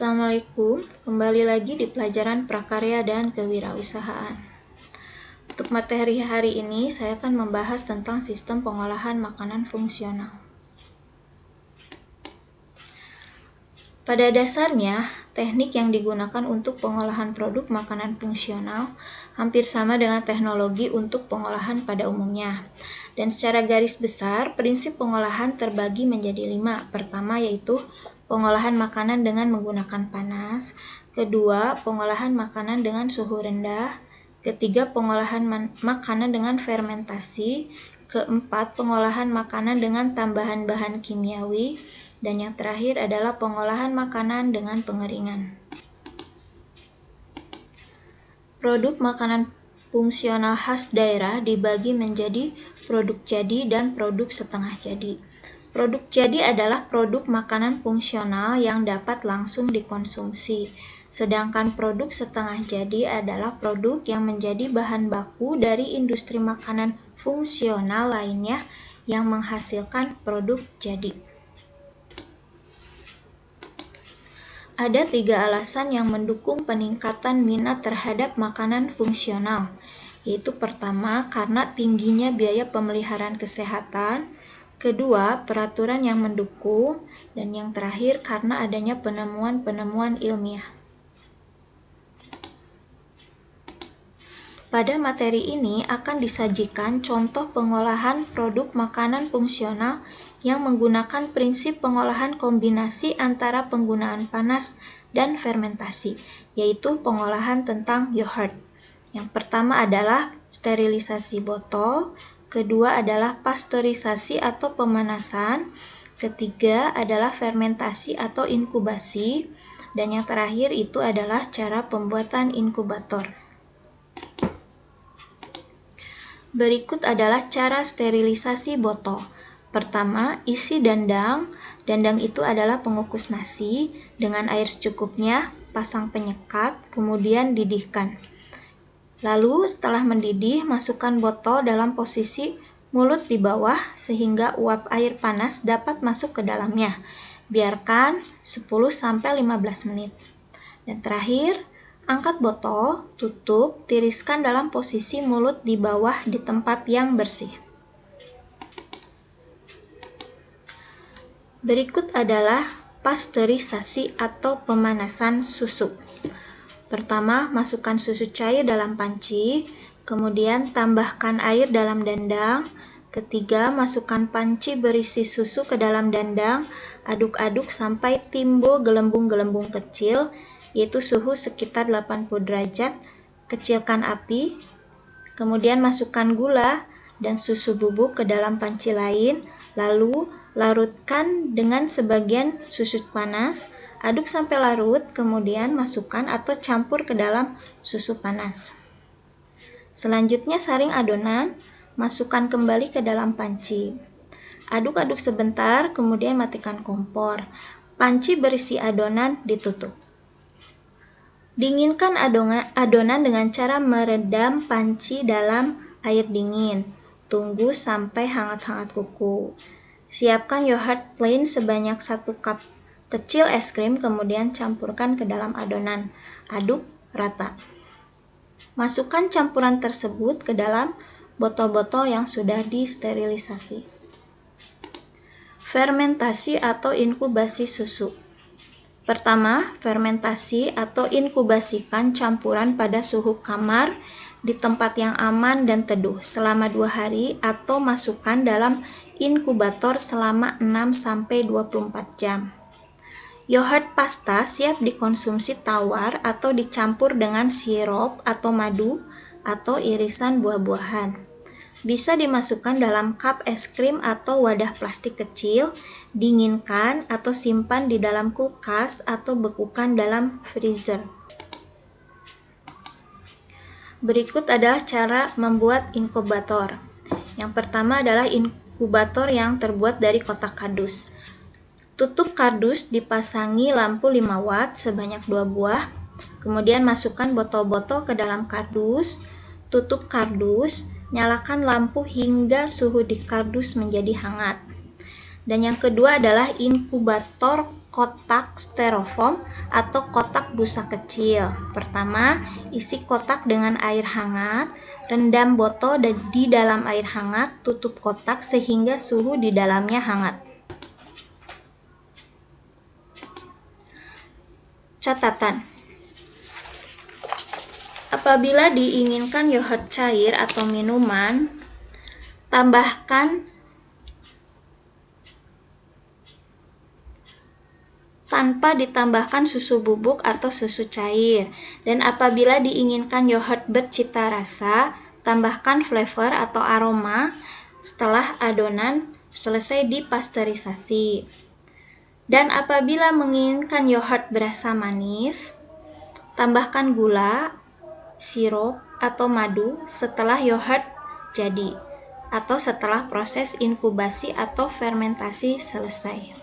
Assalamualaikum, kembali lagi di pelajaran prakarya dan kewirausahaan. Untuk materi hari ini, saya akan membahas tentang sistem pengolahan makanan fungsional. Pada dasarnya, teknik yang digunakan untuk pengolahan produk makanan fungsional hampir sama dengan teknologi untuk pengolahan pada umumnya. Dan secara garis besar, prinsip pengolahan terbagi menjadi 5. Pertama yaitu pengolahan makanan dengan menggunakan panas. Kedua, pengolahan makanan dengan suhu rendah. Ketiga, pengolahan makanan dengan fermentasi. Keempat, pengolahan makanan dengan tambahan bahan kimiawi. Dan yang terakhir adalah pengolahan makanan dengan pengeringan. Produk makanan fungsional khas daerah dibagi menjadi produk jadi dan produk setengah jadi. Produk jadi adalah produk makanan fungsional yang dapat langsung dikonsumsi. Sedangkan produk setengah jadi adalah produk yang menjadi bahan baku dari industri makanan fungsional lainnya yang menghasilkan produk jadi. Ada 3 alasan yang mendukung peningkatan minat terhadap makanan fungsional, yaitu pertama, karena tingginya biaya pemeliharaan kesehatan, kedua, peraturan yang mendukung, dan yang terakhir karena adanya penemuan-penemuan ilmiah. Pada materi ini akan disajikan contoh pengolahan produk makanan fungsional yang menggunakan prinsip pengolahan kombinasi antara penggunaan panas dan fermentasi, yaitu pengolahan tentang yogurt. Yang pertama adalah sterilisasi botol, kedua adalah pasteurisasi atau pemanasan, ketiga adalah fermentasi atau inkubasi, dan yang terakhir itu adalah cara pembuatan inkubator. Berikut adalah cara sterilisasi botol. Pertama, isi dandang. Dandang itu adalah pengukus nasi. Dengan air secukupnya, pasang penyekat, kemudian didihkan. Lalu setelah mendidih, masukkan botol dalam posisi mulut di bawah sehingga uap air panas dapat masuk ke dalamnya. Biarkan 10-15 menit. Dan terakhir, angkat botol, tutup, tiriskan dalam posisi mulut di bawah di tempat yang bersih. Berikut adalah pasteurisasi atau pemanasan susu. Pertama, masukkan susu cair dalam panci, kemudian tambahkan air dalam dandang. Ketiga, masukkan panci berisi susu ke dalam dandang, aduk-aduk sampai timbul gelembung-gelembung kecil, yaitu suhu sekitar 80 derajat. Kecilkan api, kemudian masukkan gula dan susu bubuk ke dalam panci lain, lalu larutkan dengan sebagian susu panas, aduk sampai larut, kemudian masukkan atau campur ke dalam susu panas. Selanjutnya saring adonan, masukkan kembali ke dalam panci. Aduk-aduk sebentar, kemudian matikan kompor. Panci berisi adonan ditutup. Dinginkan adonan dengan cara meredam panci dalam air dingin. Tunggu sampai hangat-hangat kuku. Siapkan yogurt plain sebanyak 1 cup kecil es krim, kemudian campurkan ke dalam adonan. Aduk rata. Masukkan campuran tersebut ke dalam botol-botol yang sudah disterilisasi. Fermentasi atau inkubasi susu. Pertama, fermentasi atau inkubasikan campuran pada suhu kamar di tempat yang aman dan teduh selama 2 hari atau masukkan dalam inkubator selama 6-24 jam. Yogurt pasta siap dikonsumsi tawar atau dicampur dengan sirup atau madu atau irisan buah-buahan. Bisa dimasukkan dalam cup es krim atau wadah plastik kecil, dinginkan atau simpan di dalam kulkas atau bekukan dalam freezer. Berikut adalah cara membuat inkubator. Yang pertama adalah inkubator yang terbuat dari kotak kardus. Tutup kardus dipasangi lampu 5 watt sebanyak 2 buah. Kemudian masukkan botol-botol ke dalam kardus. Tutup kardus, nyalakan lampu hingga suhu di kardus menjadi hangat. Dan yang kedua adalah inkubator kotak styrofoam atau kotak busa kecil. Pertama, isi kotak dengan air hangat, rendam botol di dalam air hangat, tutup kotak sehingga suhu di dalamnya hangat. Catatan: apabila diinginkan yogurt cair atau minuman, tambahkan tanpa ditambahkan susu bubuk atau susu cair. Dan apabila diinginkan yogurt bercita rasa, tambahkan flavor atau aroma setelah adonan selesai dipasteurisasi. Dan apabila menginginkan yogurt berasa manis, tambahkan gula, sirup, atau madu setelah yogurt jadi, atau setelah proses inkubasi atau fermentasi selesai.